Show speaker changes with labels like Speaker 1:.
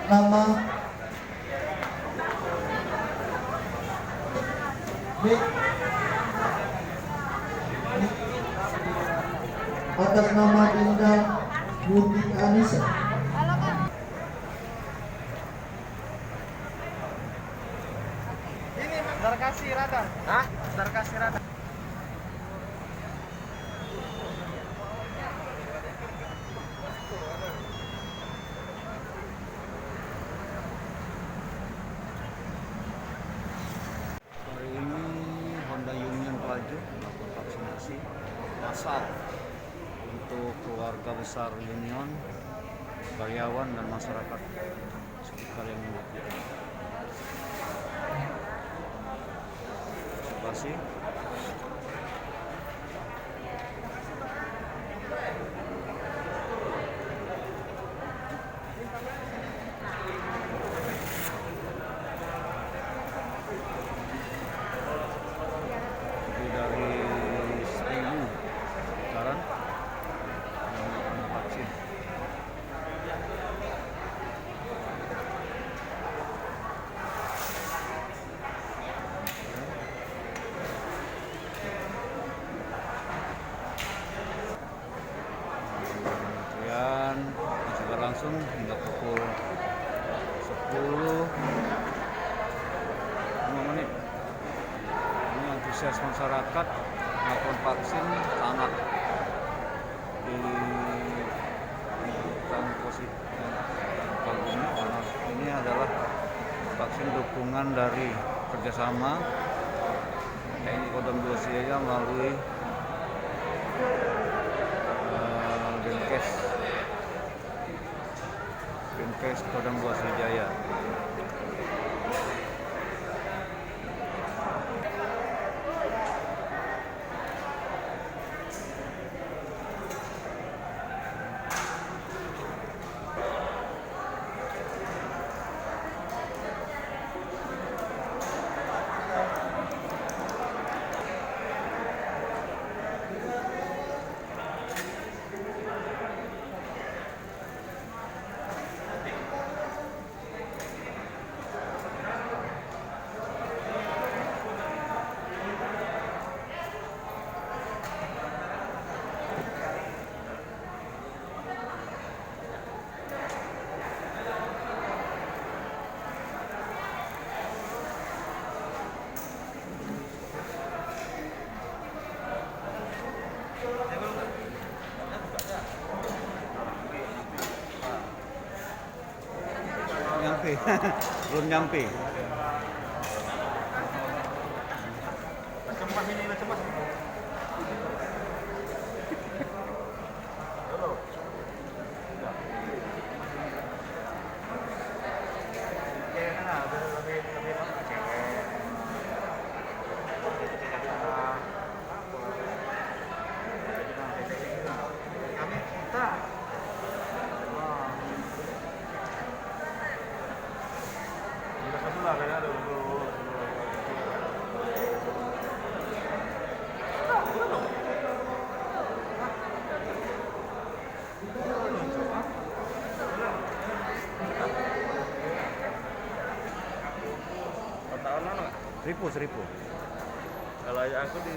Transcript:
Speaker 1: nama atas nama Indah Muti Anissa.
Speaker 2: Ini Darkasi Rada. Hah? Darkasi Rada.
Speaker 3: Hari ini Honda Union Pelaju melakukan vaksinasi massal untuk keluarga besar Union, karyawan dan masyarakat sekitar yang membutuhkan. Terima kasih. Lebih dari 1.000 sekarang yang melakukan vaksin. Kemudian masih berlangsung hingga pukul 10.05. Ini antusias masyarakat melakukan vaksin sangat dilakukan positif kali ini karena ini adalah vaksin dukungan dari kerjasama TNI Kodam 2 Sriwijaya melalui Dinkes Kodam 2 Sriwijaya. Nyampe, belum nyampe.
Speaker 2: Cemas ini, cemas. Kami kita
Speaker 3: Seribu.
Speaker 2: kalau aku di